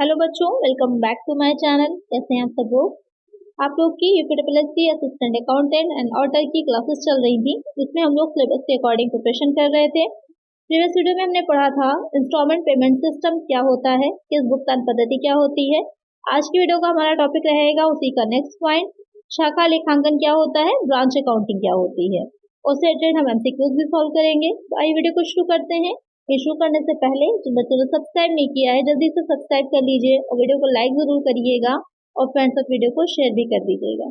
Hello बच्चों, welcome back to my channel. कैसे हैं आप सब लोग। आप लोग की यूपीडब्ल्यूएस की असिस्टेंट अकाउंटेंट एंड ऑडिटर की क्लासेस चल रही थी, जिसमें हम लोग सिलेबस के अकॉर्डिंग प्रिपरेशन कर रहे थे। प्रीवियस वीडियो में हमने पढ़ा था इंस्टॉलमेंट पेमेंट सिस्टम क्या होता है, किस भुगतान पद्धति क्या होती है। आज की वीडियो का हमारा टॉपिक रहेगा उसी का नेक्स्ट पॉइंट, शाखा लेखांकन क्या होता है, ब्रांच अकाउंटिंग क्या होती है। उससे रिलेटेड हम एमसीक्यूज भी सॉल्व करेंगे। तो आइए वीडियो को शुरू करते हैं। शुरू करने से पहले जो बच्चों ने सब्सक्राइब नहीं किया है जल्दी से सब्सक्राइब कर लीजिए और वीडियो को लाइक जरूर करिएगा और फ्रेंड्स तक वीडियो को शेयर भी कर दीजिएगा।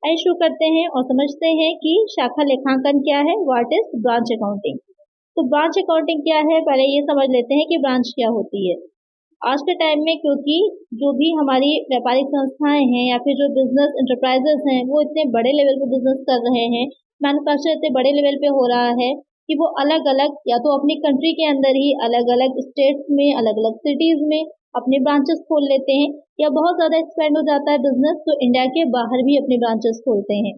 आइए शुरू करते हैं और समझते हैं कि शाखा लेखांकन क्या है, व्हाट इज ब्रांच अकाउंटिंग। तो ब्रांच अकाउंटिंग क्या है, पहले ये समझ लेते हैं कि ब्रांच क्या होती है। आज के टाइम में क्योंकि जो भी हमारी व्यापारिक संस्थाएं हैं या फिर जो बिजनेस इंटरप्राइजेस हैं वो इतने बड़े लेवल पे बिजनेस कर रहे हैं, मैन्युफैक्चर इतने बड़े लेवल पे हो रहा है कि वो अलग अलग या तो अपनी कंट्री के अंदर ही अलग अलग स्टेट्स में, अलग अलग सिटीज में अपने ब्रांचेस खोल लेते हैं, या बहुत ज्यादा एक्सपेंड हो जाता है बिजनेस तो इंडिया के बाहर भी अपने ब्रांचेस खोलते हैं।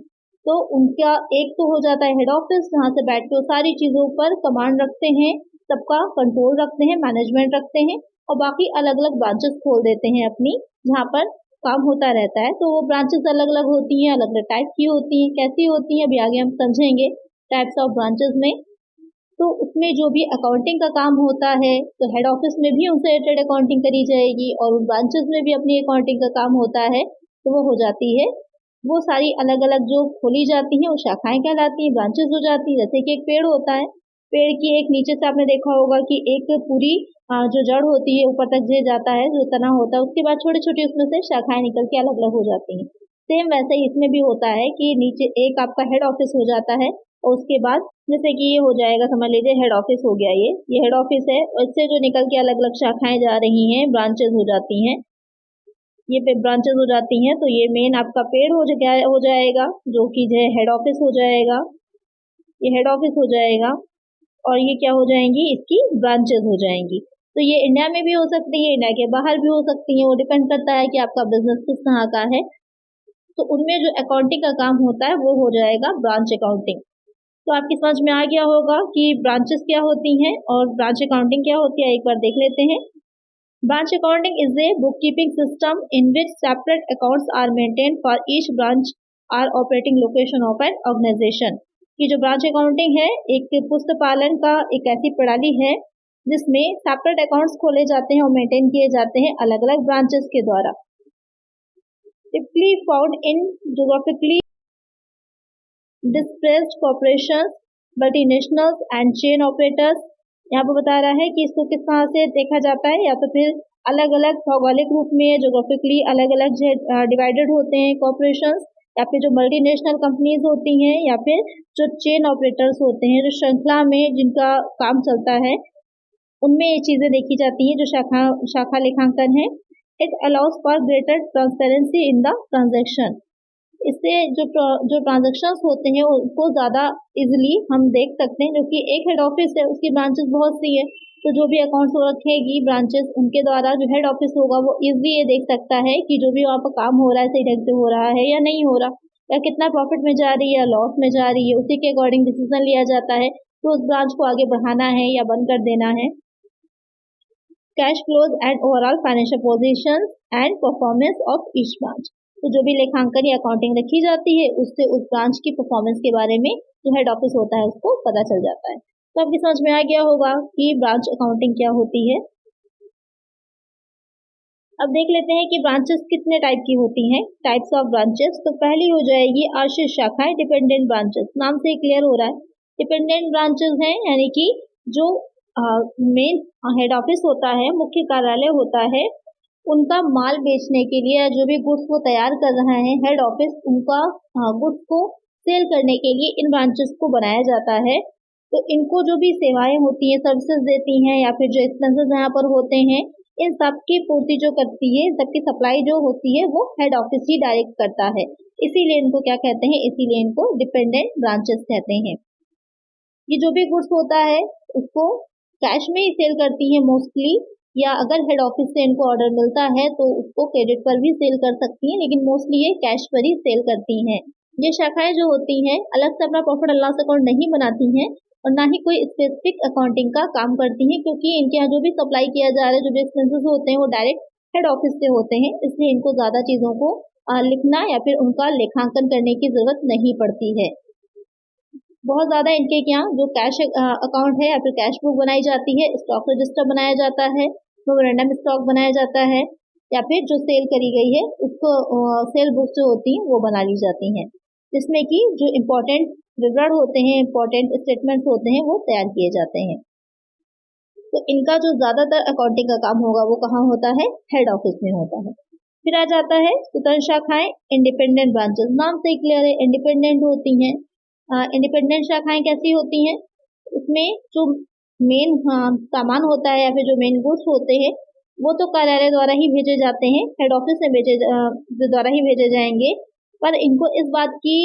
तो उनका एक तो हो जाता है हेड ऑफिस, जहाँ से बैठ के वो सारी चीजों पर कमांड रखते हैं, सबका कंट्रोल रखते हैं, मैनेजमेंट रखते हैं, और बाकी अलग अलग ब्रांचेस खोल देते हैं अपनी, जहाँ पर काम होता रहता है। तो वो ब्रांचेस अलग अलग होती हैं, अलग अलग टाइप की होती हैं। कैसी होती हैं अभी आगे हम समझेंगे टाइप्स ऑफ ब्रांचेस में। तो उसमें जो भी अकाउंटिंग का काम होता है तो हेड ऑफिस में भी उनसे रिलेटेड अकाउंटिंग करी जाएगी, और उन ब्रांचेस में भी अपनी अकाउंटिंग का काम होता है तो वो हो जाती है। वो सारी अलग अलग जो खोली जाती हैं वो शाखाएं कहलाती हैं, ब्रांचेस हो जाती है। जैसे कि एक पेड़ होता है, पेड़ की एक नीचे से आपने देखा होगा कि एक पूरी जो जड़ होती है ऊपर तक जे जाता है, जो तना होता है, उसके बाद छोटी छोटी उसमें से शाखाएं निकल के अलग अलग हो जाती हैं। सेम वैसे ही इसमें भी होता है कि नीचे एक आपका हेड ऑफिस हो जाता है, और उसके बाद जैसे कि ये हो जाएगा, समझ लीजिए हेड ऑफिस हो गया, ये हेड ऑफिस है, और इससे जो निकल के अलग अलग शाखाएं जा रही हैं, ब्रांचेस हो जाती हैं। ये पे ब्रांचेस हो जाती हैं तो ये मेन आपका पेड़ हो जाएगा, जो कि जो है हेड ऑफिस हो जाएगा, ये हेड ऑफिस हो जाएगा, और ये क्या हो जाएंगी, इसकी ब्रांचेस हो जाएंगी। तो ये इंडिया में भी हो सकती है, इंडिया के बाहर भी हो सकती है, वो डिपेंड करता है कि आपका बिजनेस किस तरह का है। तो उनमें जो अकाउंटिंग का काम होता है वो हो जाएगा ब्रांच अकाउंटिंग। तो आपकी समझ में आ गया होगा कि ब्रांचेस क्या होती हैं और ब्रांच अकाउंटिंग क्या होती है। एक बार देख लेते हैं। Branch accounting is a bookkeeping system in which separate accounts are maintained for each branch or operating location of an organisation. की जो ब्रांच अकाउंटिंग है एक पुस्तक पालन का एक ऐसी प्रणाली है जिसमें सेपरेट अकाउंट्स खोले जाते हैं और मेंटेन किए जाते हैं अलग अलग ब्रांचेस के द्वारा। Typically found in geographically dispersed corporations, multinationals and chain operators. यहाँ पर बता रहा है कि इसको किस तरह से देखा जाता है, या तो फिर अलग अलग भौगोलिक रूप में ज्योग्राफिकली अलग अलग डिवाइडेड होते हैं कॉर्पोरेशंस, या फिर जो मल्टीनेशनल कंपनीज होती हैं, या फिर जो चेन ऑपरेटर्स होते हैं, जो श्रृंखला में जिनका काम चलता है, उनमें ये चीजें देखी जाती हैं जो शाखा लेखांकन है। It allows for greater transparency in the transaction. इससे जो ट्रांजेक्शन्स होते हैं उनको ज्यादा इजिली हम देख सकते हैं, जो कि एक हेड ऑफिस है उसकी ब्रांचेस बहुत सी है, तो जो भी अकाउंट्स रखेगी ब्रांचेस, उनके द्वारा जो हेड ऑफिस होगा वो इजिली ये देख सकता है कि जो भी वहाँ पर काम हो रहा है सही ढंग से हो रहा है या नहीं हो रहा, या कितना प्रॉफिट में जा रही है या लॉस में जा रही है। उसी के अकॉर्डिंग डिसीजन लिया जाता है तो उस ब्रांच को आगे बढ़ाना है या बंद कर देना है। Cash flows and overall financial position and performance of each branch. तो जो भी लेखांकन या अकाउंटिंग रखी जाती है उससे उस ब्रांच की परफॉर्मेंस के बारे में जो हेड ऑफिस होता है उसको पता चल जाता है। तो आपकी समझ में आ गया होगा कि ब्रांच अकाउंटिंग क्या होती है। अब देख लेते हैं कि ब्रांचेस कितने टाइप की होती हैं, टाइप्स ऑफ ब्रांचेस। तो पहली हो जाएगी आश्रित शाखाएं, डिपेंडेंट ब्रांचेस। नाम से क्लियर हो रहा है डिपेंडेंट ब्रांचेस हैं, यानी कि जो मेन हेड ऑफिस होता है, मुख्य कार्यालय होता है, उनका माल बेचने के लिए जो भी गुड्स वो तैयार कर रहे हैं हेड ऑफिस, उनका गुड्स को सेल करने के लिए इन ब्रांचेस को बनाया जाता है। तो इनको जो भी सेवाएं होती हैं, सर्विसेज देती हैं, या फिर जो एक्सपेंसेस यहाँ पर होते हैं, इन सब की पूर्ति जो करती है, सबकी सप्लाई जो होती है वो हेड ऑफिस ही डायरेक्ट करता है। इसीलिए इनको क्या कहते हैं, इसीलिए इनको डिपेंडेंट ब्रांचेस कहते हैं। ये जो भी गुड्स होता है उसको कैश में ही सेल करती है मोस्टली, या अगर हेड ऑफिस से इनको ऑर्डर मिलता है तो उसको क्रेडिट पर भी सेल कर सकती हैं, लेकिन मोस्टली ये कैश पर ही सेल करती हैं। ये शाखाएं जो होती हैं अलग से अपना प्रॉफिट एंड लॉस अकाउंट नहीं बनाती हैं, और ना ही कोई स्पेसिफिक अकाउंटिंग का काम करती हैं, क्योंकि इनके यहाँ जो भी सप्लाई किया जा रहा है, जो भी एक्सपेंसेस होते हैं वो डायरेक्ट हेड ऑफिस से होते हैं, इसलिए इनको ज़्यादा चीज़ों को लिखना या फिर उनका लेखांकन करने की ज़रूरत नहीं पड़ती है। बहुत ज़्यादा इनके यहाँ जो कैश अकाउंट है या फिर कैश बुक बनाई जाती है, स्टॉक रजिस्टर बनाया जाता है, मेमोरेंडम स्टॉक बनाया जाता है, या फिर जो सेल करी गई है उसको सेल बुक जो होती हैं वो बना ली जाती हैं, जिसमें कि जो इम्पोर्टेंट विवरण होते हैं, इम्पोर्टेंट स्टेटमेंट्स होते हैं वो तैयार किए जाते हैं। तो इनका जो ज़्यादातर अकाउंटिंग का काम होगा वो कहाँ होता है? हेड ऑफिस में होता है। फिर आ जाता है स्वतंत्र शाखाएं, इंडिपेंडेंट ब्रांचेस। नाम से क्लियर है, इंडिपेंडेंट होती हैं। इंडिपेंडेंट शाखाएं कैसी होती हैं? इसमें जो मेन सामान होता है या फिर जो मेन गुड्स होते हैं वो तो कार्यालय द्वारा ही भेजे जाते हैं, हेड ऑफिस से द्वारा ही भेजे जाएंगे, पर इनको इस बात की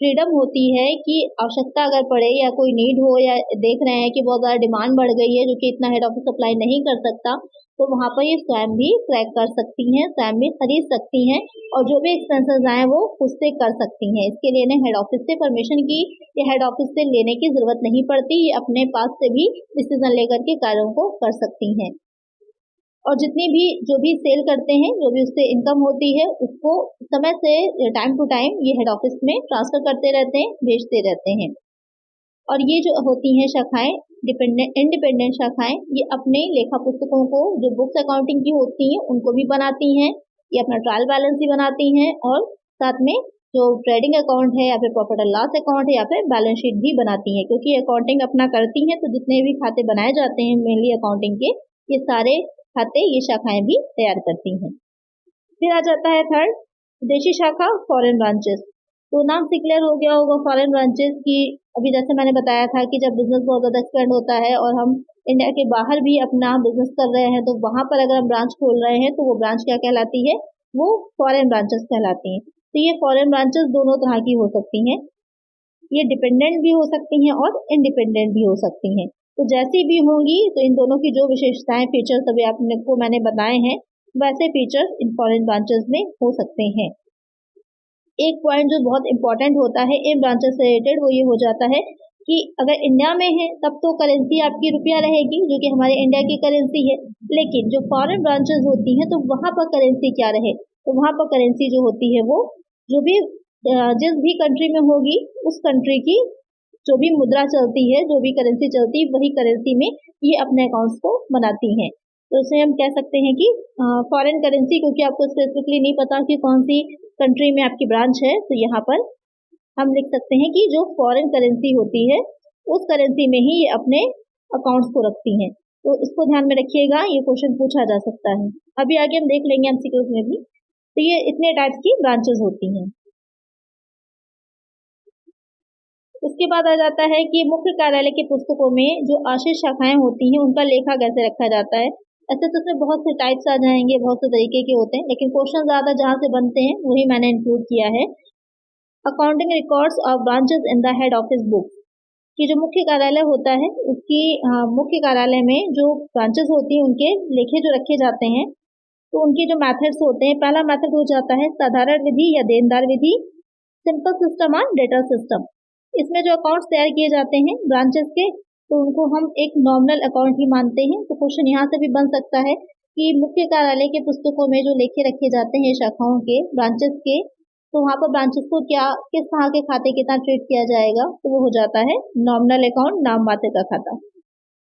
फ्रीडम होती है कि आवश्यकता अगर पड़े या कोई नीड हो या देख रहे हैं कि बहुत ज़्यादा डिमांड बढ़ गई है जो कि इतना हेड ऑफिस सप्लाई नहीं कर सकता, तो वहाँ पर ये स्वयं भी ट्रैक कर सकती हैं, स्वयं भी खरीद सकती हैं और जो भी एक्सपेंसेस आए वो खुद से कर सकती हैं। इसके लिए इन्हें हेड ऑफिस से परमिशन की या हेड ऑफिस से लेने की ज़रूरत नहीं पड़ती, ये अपने पास से भी डिसीजन लेकर के कार्यों को कर सकती हैं। और जितनी भी जो भी सेल करते हैं, जो भी उससे इनकम होती है उसको समय से टाइम टू टाइम ये हेड ऑफिस में ट्रांसफर करते रहते हैं, भेजते रहते हैं। और ये जो होती हैं शाखाएं इंडिपेंडेंट शाखाएं, ये अपने लेखा पुस्तकों को जो बुक्स अकाउंटिंग की होती हैं उनको भी बनाती हैं, ये अपना ट्रायल बैलेंस भी बनाती हैं और साथ में जो ट्रेडिंग अकाउंट है या फिर प्रॉफिट एंड लॉस अकाउंट है या फिर बैलेंस शीट भी बनाती हैं, क्योंकि अकाउंटिंग अपना करती हैं तो जितने भी खाते बनाए जाते हैं मेनली अकाउंटिंग के, ये सारे खाते ये शाखाएं भी तैयार करती हैं। फिर आ जाता है थर्ड, विदेशी शाखा, फॉरेन ब्रांचेस। तो नाम से क्लियर हो गया होगा फॉरेन ब्रांचेस की। अभी जैसे मैंने बताया था कि जब बिजनेस बहुत ज़्यादा एक्सपेंड होता है और हम इंडिया के बाहर भी अपना बिजनेस कर रहे हैं तो वहाँ पर अगर हम ब्रांच खोल रहे हैं तो वो ब्रांच क्या कहलाती है? वो फॉरेन ब्रांचेस कहलाती हैं। तो ये फॉरेन ब्रांचेस दोनों तरह की हो सकती हैं, ये डिपेंडेंट भी हो सकती हैं और इंडिपेंडेंट भी हो सकती हैं। तो जैसी भी होंगी तो इन दोनों की जो विशेषताएं फीचर्स अभी आपको मैंने बताए हैं वैसे फीचर्स इन फॉरेन ब्रांचेस में हो सकते हैं। एक पॉइंट जो बहुत इंपॉर्टेंट होता है इन ब्रांचेस से रिलेटेड वो ये हो जाता है कि अगर इंडिया में है तब तो करेंसी आपकी रुपया रहेगी जो कि हमारे इंडिया की करेंसी है, लेकिन जो फॉरेन ब्रांचेस होती हैं तो वहाँ पर करेंसी क्या रहे? तो वहाँ पर करेंसी जो होती है वो जो भी जिस भी कंट्री में होगी उस कंट्री की जो भी मुद्रा चलती है, जो भी करेंसी चलती है, वही करेंसी में ये अपने अकाउंट्स को बनाती हैं। तो इसे हम कह सकते हैं कि फॉरेन करेंसी, क्योंकि आपको स्पेसिफिकली नहीं पता कि कौन सी कंट्री में आपकी ब्रांच है, तो यहाँ पर हम लिख सकते हैं कि जो फॉरेन करेंसी होती है उस करेंसी में ही ये अपने अकाउंट्स को रखती हैं। तो इसको ध्यान में रखिएगा, ये क्वेश्चन पूछा जा सकता है। अभी आगे हम देख लेंगे एमसीक्यूज में भी। तो ये इतने टाइप्स की ब्रांचेस होती हैं। उसके बाद आ जाता है कि मुख्य कार्यालय की पुस्तकों में जो आश्रित शाखाएं होती हैं उनका लेखा कैसे रखा जाता है। ऐसे तो उसमें बहुत से टाइप्स आ जाएंगे, बहुत से तरीके के होते हैं, लेकिन क्वेश्चन ज़्यादा जहाँ से बनते हैं वही मैंने इंक्लूड किया है। Accounting records of branches in the head office book, कि जो मुख्य कार्यालय होता है उसकी मुख्य कार्यालय में जो ब्रांचेस होती हैं उनके लेखे जो रखे जाते हैं, तो उनके जो मैथड्स होते हैं, पहला मैथड हो जाता है साधारण विधि या देनदार विधि, सिंपल सिस्टम और डेटर सिस्टम। इसमें जो अकाउंट्स तैयार किए जाते हैं ब्रांचेस के तो उनको हम एक नॉमिनल अकाउंट ही मानते हैं। तो क्वेश्चन यहाँ से भी बन सकता है कि मुख्य कार्यालय के पुस्तकों में जो लेखे रखे जाते हैं शाखाओं के, ब्रांचेस के, तो वहाँ पर ब्रांचेस को क्या किस तरह के खाते कितना ट्रीट किया जाएगा, तो वो हो जाता है नॉमिनल अकाउंट, नाम मात्र का खाता।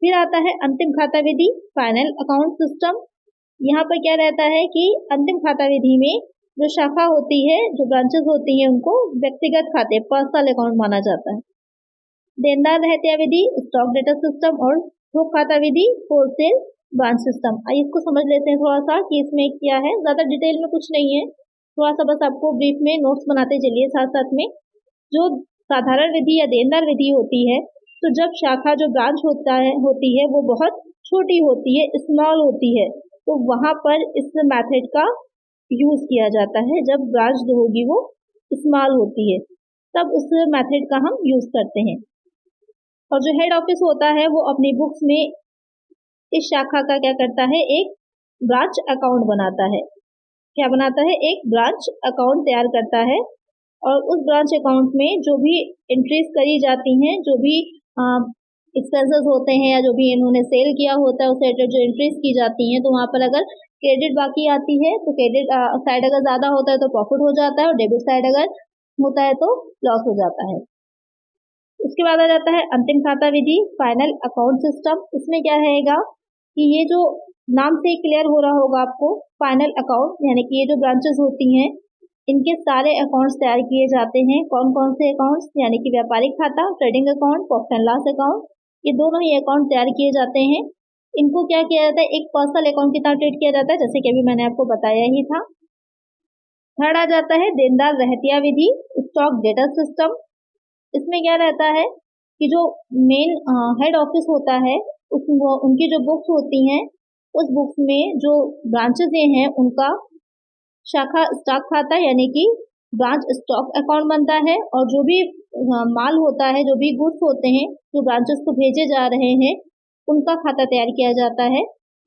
फिर आता है अंतिम खाता विधि, फाइनल अकाउंट सिस्टम। यहाँ पर क्या रहता है कि अंतिम खाता विधि में जो शाखा होती है, जो ब्रांचेस होती हैं, उनको व्यक्तिगत खाते पर्सनल अकाउंट माना जाता है। देनदार रहतिया विधि, स्टॉक डेटा सिस्टम और थोक खाता विधि, होलसेल ब्रांच सिस्टम। आइए इसको समझ लेते हैं थोड़ा सा कि इसमें क्या है। ज़्यादा डिटेल में कुछ नहीं है, थोड़ा सा बस आपको ब्रीफ में नोट्स बनाते चलिए साथ साथ में। जो साधारण विधि या देनदार विधि होती है, तो जब शाखा जो ब्रांच होती है वो बहुत छोटी होती है, स्मॉल होती है, तो वहाँ पर इस मैथड का यूज किया जाता है। जब ब्रांच जो होगी वो स्मॉल होती है तब उस मेथड का हम यूज करते हैं। और जो हेड ऑफिस होता है वो अपनी बुक्स में इस शाखा का क्या करता है, एक ब्रांच अकाउंट बनाता है। क्या बनाता है? एक ब्रांच अकाउंट तैयार करता है और उस ब्रांच अकाउंट में जो भी एंट्रीज करी जाती हैं, जो भी एक्सपेंसेस होते हैं या जो भी इन्होंने सेल किया होता है उसे जो एंट्रीज की जाती हैं, तो वहाँ पर अगर क्रेडिट बाकी आती है तो क्रेडिट साइड अगर ज्यादा होता है तो प्रॉफिट हो जाता है और डेबिट साइड अगर होता है तो लॉस हो जाता है। उसके बाद आ जाता है अंतिम खाता विधि, फाइनल अकाउंट सिस्टम। इसमें क्या रहेगा कि ये जो नाम से क्लियर हो रहा होगा आपको, फाइनल अकाउंट यानी कि ये जो ब्रांचेस होती हैं इनके सारे अकाउंट्स तैयार किए जाते हैं। कौन कौन से अकाउंट्स, यानी कि व्यापारिक खाता, trading account, profit and loss account, ये दोनों ही अकाउंट तैयार किए जाते हैं। इनको क्या किया जाता है, एक पर्सनल अकाउंट की तरह ट्रीट किया जाता है, जैसे कि अभी मैंने आपको बताया ही था। थर्ड आ जाता है देनदार रहतिया विधि, स्टॉक डेटा सिस्टम। इसमें क्या रहता है कि जो मेन हेड ऑफिस होता है उनकी जो बुक्स होती हैं उस बुक्स में जो ब्रांचेस हैं उनका शाखा स्टॉक खाता यानी कि ब्रांच स्टॉक अकाउंट बनता है, और जो भी माल होता है, जो भी गुड्स होते हैं जो ब्रांचेस को भेजे जा रहे हैं उनका खाता तैयार किया जाता है।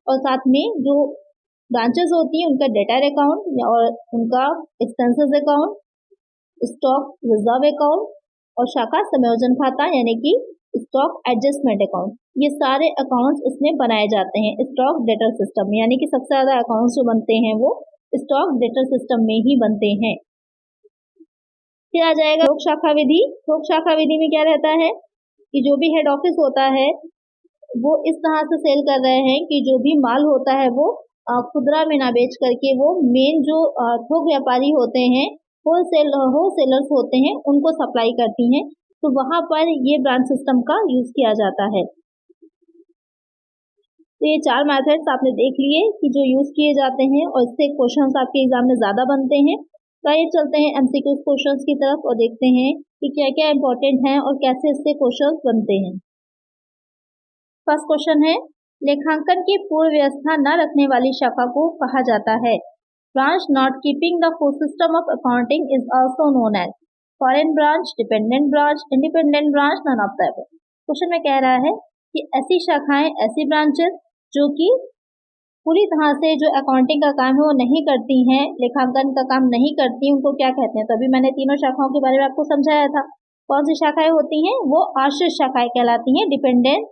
और साथ में जो ब्रांचेस होती हैं उनका डेटर अकाउंट और उनका expenses account, stock reserve account और शाखा संयोजन खाता यानी कि स्टॉक एडजस्टमेंट अकाउंट, ये सारे अकाउंट्स इसमें बनाए जाते हैं स्टॉक डेटर सिस्टम में। यानी कि सबसे ज्यादा अकाउंट्स जो बनते हैं वो स्टॉक डेटर सिस्टम में ही बनते हैं। फिर आ जाएगा थोक शाखा विधि। थोक शाखा विधि में क्या रहता है कि जो भी हेड ऑफिस होता है वो इस तरह से सेल कर रहे हैं कि जो भी माल होता है वो खुदरा में ना बेच करके वो मेन जो थोक व्यापारी होते हैं, होलसेलर्स होते हैं, उनको सप्लाई करती हैं। तो वहां पर ये ब्रांच सिस्टम का यूज किया जाता है। तो ये 4 मेथड्स आपने देख लिए कि जो यूज किए जाते हैं और इससे क्वेश्चंस आपके एग्जाम में ज्यादा बनते हैं। तो आइए चलते हैं एमसीक्यू क्वेश्चंस की तरफ और देखते हैं कि क्या क्या इंपॉर्टेंट है और कैसे इससे क्वेश्चंस बनते हैं। फर्स्ट क्वेश्चन है, लेखांकन की पूर्व व्यवस्था न रखने वाली शाखा को कहा जाता है। Branch not keeping the full system of accounting is also known as foreign branch, dependent branch, independent branch, none of the above. Question में कह रहा है कि ऐसी शाखाएं, ऐसी ब्रांचेस जो कि पूरी तरह से जो अकाउंटिंग का काम है वो नहीं करती हैं, लेखांकन का काम नहीं करती, उनको क्या कहते हैं। तो अभी मैंने तीनों शाखाओं के बारे में आपको समझाया था। कौन सी शाखाएं होती हैं, वो आश्रित शाखाएं कहलाती हैं, डिपेंडेंट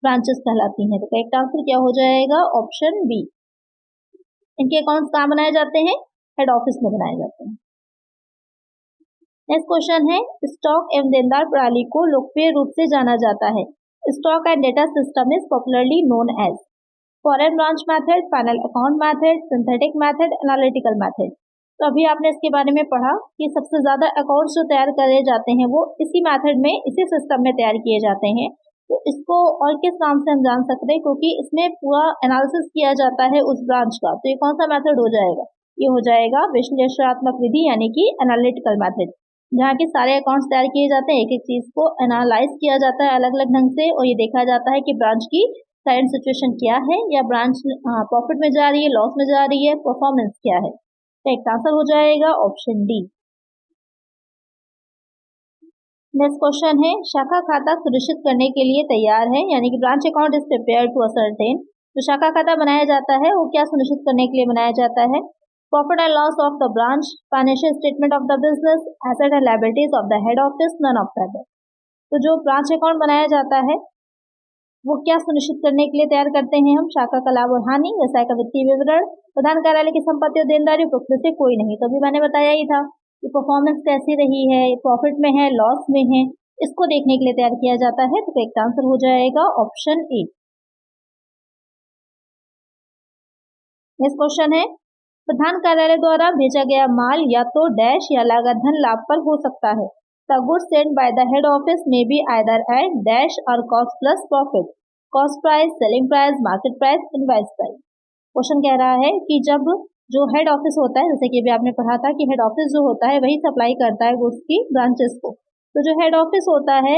ब्रांचेस कहलाती हैं। तो करेक्ट आंसर क्या हो जाएगा, ऑप्शन बी। इनके अकाउंट्स कहाँ बनाए जाते हैं, हेड ऑफिस में बनाए जाते हैं। नेक्स्ट क्वेश्चन है, स्टॉक एवं देनदार प्रणाली को लोकप्रिय रूप से जाना जाता है। स्टॉक एंड डेटा system is popularly known as foreign branch method, final account method, synthetic method, analytical method. तो अभी आपने इसके बारे में पढ़ा कि सबसे ज्यादा अकाउंट्स जो तैयार करे जाते हैं वो इसी मेथड में, इसी सिस्टम में तैयार किए जाते हैं। तो इसको और किस नाम से हम जान सकते हैं, क्योंकि इसमें पूरा एनालिसिस किया जाता है उस ब्रांच का। तो ये कौन सा मेथड हो जाएगा, ये हो जाएगा विश्लेषणात्मक विधि यानी कि एनालिटिकल मेथड, जहाँ के सारे अकाउंट्स तैयार किए जाते हैं, एक एक चीज को एनालाइज किया जाता है अलग अलग ढंग से और ये देखा जाता है कि ब्रांच की करंट सिचुएशन क्या है, या ब्रांच प्रॉफिट में जा रही है, लॉस में जा रही है, परफॉर्मेंस क्या है। तो एक आंसर हो जाएगा ऑप्शन डी। नेक्स्ट क्वेश्चन है, शाखा खाता सुनिश्चित करने के लिए तैयार है, यानी कि branch account is prepare to ascertain. तो शाखा खाता बनाया जाता है वो क्या सुनिश्चित करने के लिए बनाया जाता है, profit and loss of the branch, financial statement of the business, asset and liabilities of the head office, none of the above. तो जो ब्रांच अकाउंट बनाया जाता है वो क्या सुनिश्चित करने के लिए तैयार करते हैं हम, शाखा का लाभ और हानि, व्यवसाय का वित्तीय विवरण, प्रधान कार्यालय की संपत्ति और देनदारी, उपरोक्त से कोई नहीं। तो अभी मैंने बताया ही था कि परफॉर्मेंस कैसी रही है, प्रॉफिट में है, लॉस में है, इसको देखने के लिए तैयार किया जाता है। तो करेक्ट आंसर हो जाएगा ऑप्शन ए। नेक्स्ट क्वेश्चन है, प्रधान कार्यालय द्वारा भेजा गया माल या तो डैश या लागत धन लाभ पर हो सकता है। The goods sent by the head office may be either at dash or cost plus profit, cost price, selling price, market price, invoice price। Question कह रहा है कि जब जो हेड ऑफिस होता है, जैसे कि अभी आपने पढ़ा था कि हेड ऑफिस जो होता है वही सप्लाई करता है गुड्स की ब्रांचेस को। तो जो हेड ऑफिस होता है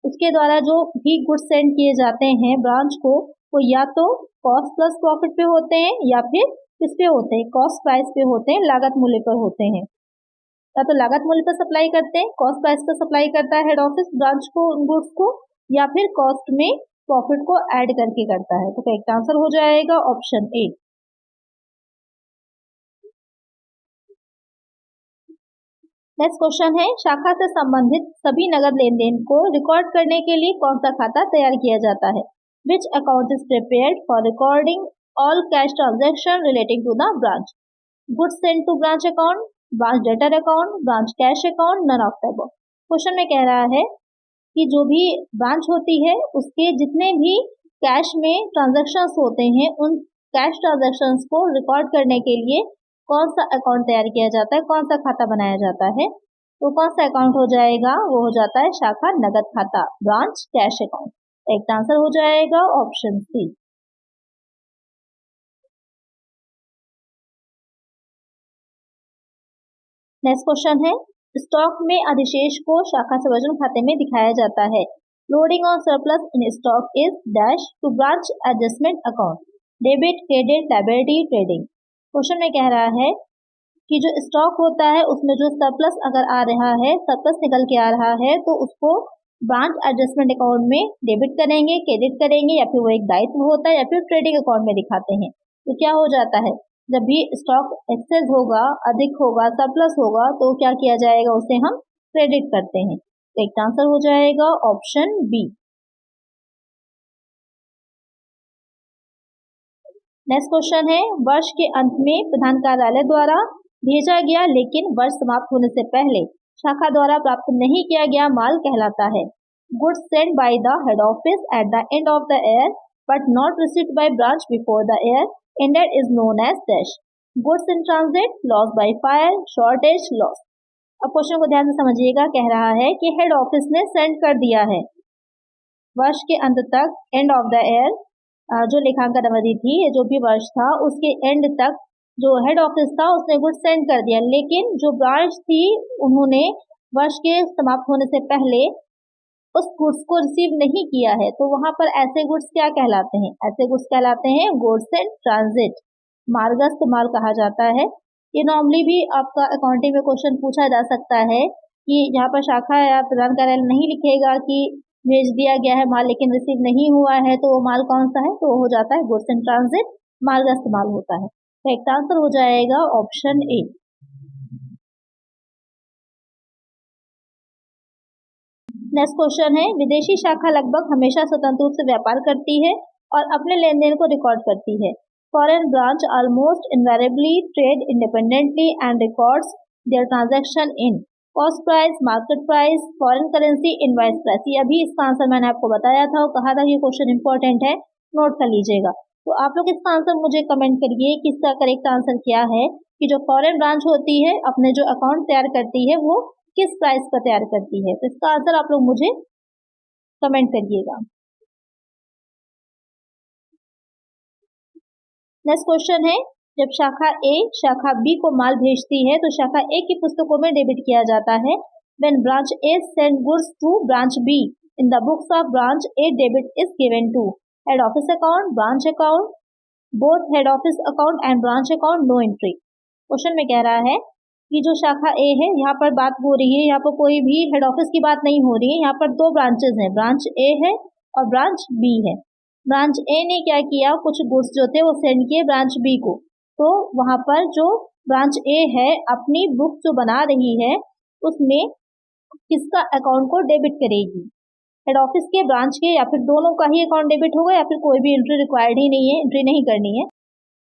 उसके द्वारा जो भी गुड्स सेंड किए जाते हैं ब्रांच को, वो या तो कॉस्ट प्लस प्रॉफिट पे होते हैं या फिर किस पे होते हैं, कॉस्ट प्राइस पे होते हैं, लागत मूल्य पर होते हैं। या तो लागत मूल्य पर सप्लाई करते हैं, कॉस्ट प्राइस पर सप्लाई करता है हेड ऑफिस ब्रांच को गुड्स को, या फिर कॉस्ट में प्रॉफिट को ऐड करके करता है। तो करेक्ट आंसर हो जाएगा ऑप्शन ए। नेक्स्ट क्वेश्चन है, शाखा से संबंधित सभी नगद लेन देन को रिकॉर्ड करने के लिए कौन सा खाता तैयार किया जाता है। Which account is prepared for recording all cash transaction relating to the branch. Goods sent to branch account, branch debtor account, branch cash account, none of the above. Question में कह रहा है कि जो भी ब्रांच होती है उसके जितने भी कैश में ट्रांजैक्शंस होते हैं उन कैश ट्रांजैक्शंस को रिकॉर्ड करने के लिए कौन सा अकाउंट तैयार किया जाता है, कौन सा खाता बनाया जाता है। तो कौन सा अकाउंट हो जाएगा, वो हो जाता है शाखा नगद खाता, ब्रांच कैश अकाउंट। एक आंसर हो जाएगा ऑप्शन सी। नेक्स्ट क्वेश्चन है, स्टॉक में अधिशेष को शाखा संवर्जन खाते में दिखाया जाता है। Loading on surplus in stock is dash to branch adjustment account, debit, credit, liability, trading. Question में कह रहा है कि जो स्टॉक होता है उसमें जो सरप्लस अगर आ रहा है, सरप्लस निकल के आ रहा है, तो उसको ब्रांच एडजस्टमेंट अकाउंट में डेबिट करेंगे, क्रेडिट करेंगे, या फिर वो एक दायित्व होता है, या फिर ट्रेडिंग अकाउंट में दिखाते हैं। तो क्या हो जाता है, जब भी स्टॉक एक्सेस होगा, अधिक होगा, सरप्लस होगा, तो क्या किया जाएगा, उसे हम क्रेडिट करते हैं। एक आंसर हो जाएगा ऑप्शन बी। नेक्स्ट क्वेश्चन है, वर्ष के अंत में प्रधान कार्यालय द्वारा भेजा गया लेकिन वर्ष समाप्त होने से पहले शाखा द्वारा प्राप्त नहीं किया गया माल कहलाता है। Goods sent by the head office at the end of the year but not received by branch before the year ended is known as dash. Goods in transit, loss by fire, shortage, loss. अब question को ध्यान से समझिएगा, कह रहा है कि head office ने सेंड कर दिया है वर्ष के अंत तक, एंड ऑफ द ईयर जो लेखांकन अवधि थी, जो भी वर्ष था उसके एंड तक जो हेड ऑफिस था उसने गुड्स सेंड कर दिया, लेकिन जो ब्रांच थी उन्होंने वर्ष के समाप्त होने से पहले उस गुड्स को रिसीव नहीं किया है। तो वहां पर ऐसे गुड्स क्या कहलाते हैं, ऐसे गुड्स कहलाते हैं गुड्स इन ट्रांजिट, मार्गस्थ माल कहा जाता है। ये नॉर्मली भी आपका अकाउंटिंग में क्वेश्चन पूछा जा सकता है कि यहाँ पर शाखा या प्रधान कार्यालय नहीं लिखेगा कि भेज दिया गया है माल लेकिन रिसीव नहीं हुआ है, तो वो माल कौन सा है, तो वो हो जाता है गुड्स इन ट्रांजिट, मार्गस्थ माल होता है। तो एक आंसर हो जाएगा ऑप्शन ए। नेक्स्ट क्वेश्चन है, विदेशी शाखा लगभग हमेशा स्वतंत्र रूप से व्यापार करती है और अपने लेन देन को रिकॉर्ड करती है। Foreign branch almost invariably trade independently and records their transaction in cost price, market price, foreign currency, invoice price. ये अभी इसका आंसर मैंने आपको बताया था और कहा था कि क्वेश्चन इंपॉर्टेंट है, नोट कर लीजिएगा। तो आप लोग इसका आंसर मुझे कमेंट करिए कि इसका करेक्ट आंसर क्या है, कि जो फॉरेन ब्रांच होती है अपने जो अकाउंट तैयार करती है वो किस प्राइस पर तैयार करती है। तो इसका आंसर आप लोग मुझे कमेंट करिएगा। नेक्स्ट क्वेश्चन है, जब शाखा ए शाखा बी को माल भेजती है तो शाखा ए की पुस्तकों में डेबिट किया जाता है। When branch A send goods to branch B, in the books of branch A debit is given to head office account, branch account, both head office account and branch account, no entry। Question में कह रहा है कि जो शाखा ए है, यहाँ पर बात हो रही है, यहाँ पर कोई भी हेड ऑफिस की बात नहीं हो रही है, यहाँ पर दो ब्रांचेस हैं, ब्रांच ए है और ब्रांच बी है। ब्रांच ए ने क्या किया, कुछ गुड्स जो थे वो सेंड किए ब्रांच बी को, तो वहां पर जो ब्रांच ए है अपनी बुक जो बना रही है उसमें किसका अकाउंट को डेबिट करेगी, हेड ऑफिस के, ब्रांच के, या फिर दोनों का ही अकाउंट डेबिट होगा, या फिर कोई भी एंट्री रिक्वायर्ड ही नहीं है, एंट्री नहीं करनी है,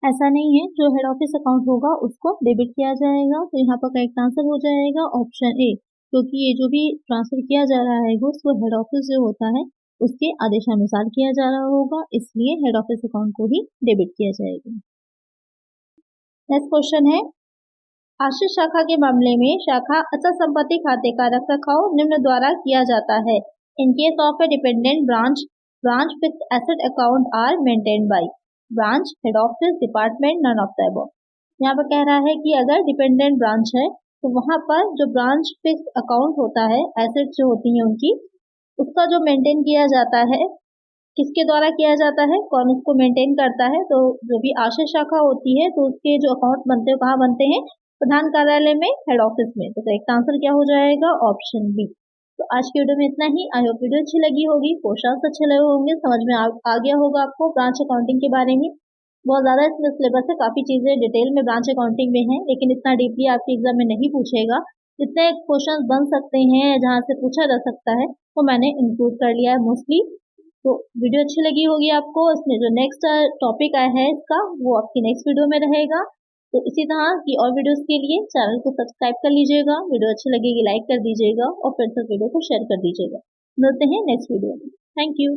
ऐसा नहीं है। जो हेड ऑफिस अकाउंट होगा उसको डेबिट किया जाएगा। तो यहाँ पर करेक्ट आंसर हो जाएगा ऑप्शन ए, क्योंकि ये जो भी ट्रांसफर किया जा रहा है गुड्स वो हेड ऑफिस जो होता है उसके आदेशानुसार किया जा रहा होगा, इसलिए हेड ऑफिस अकाउंट को ही डेबिट किया जाएगा। नेक्स्ट क्वेश्चन है, आश्रित शाखा के मामले में शाखा अचल संपत्ति खाते का रखरखाव निम्न द्वारा किया जाता है। In case of a dependent branch, branch fixed asset account are maintained by branch, head office, department, none of the above. यहाँ पर कह रहा है कि अगर डिपेंडेंट ब्रांच है तो वहां पर जो ब्रांच फिक्स्ड अकाउंट होता है, एसेट जो होती है उनकी, उसका जो मेंटेन किया जाता है किसके द्वारा किया जाता है, कौन उसको मेंटेन करता है। तो जो भी आश्रित शाखा होती है तो उसके जो अकाउंट बनते हैं कहाँ बनते हैं, प्रधान कार्यालय में, हेड ऑफिस में। तो करेक्ट आंसर क्या हो जाएगा ऑप्शन बी। तो आज की वीडियो में इतना ही। आई होप वीडियो अच्छी लगी होगी, क्वेश्चंस अच्छे लगे होंगे, समझ में आ गया होगा आपको ब्रांच अकाउंटिंग के बारे में। बहुत ज्यादा इसमें सिलेबस है, काफी चीजें डिटेल में ब्रांच अकाउंटिंग में है, लेकिन इतना डीपली आपके एग्जाम में नहीं पूछेगा। जितने क्वेश्चन बन सकते हैं जहाँ से पूछा जा सकता है वो मैंने इंक्लूड कर लिया है मोस्टली। तो वीडियो अच्छी लगी होगी आपको। इसमें जो नेक्स्ट टॉपिक आया है इसका वो आपकी नेक्स्ट वीडियो में रहेगा। तो इसी तरह की और वीडियोस के लिए चैनल को सब्सक्राइब कर लीजिएगा, वीडियो अच्छी लगेगी लाइक कर दीजिएगा और फिर से वीडियो को शेयर कर दीजिएगा। मिलते हैं नेक्स्ट वीडियो में। Thank you.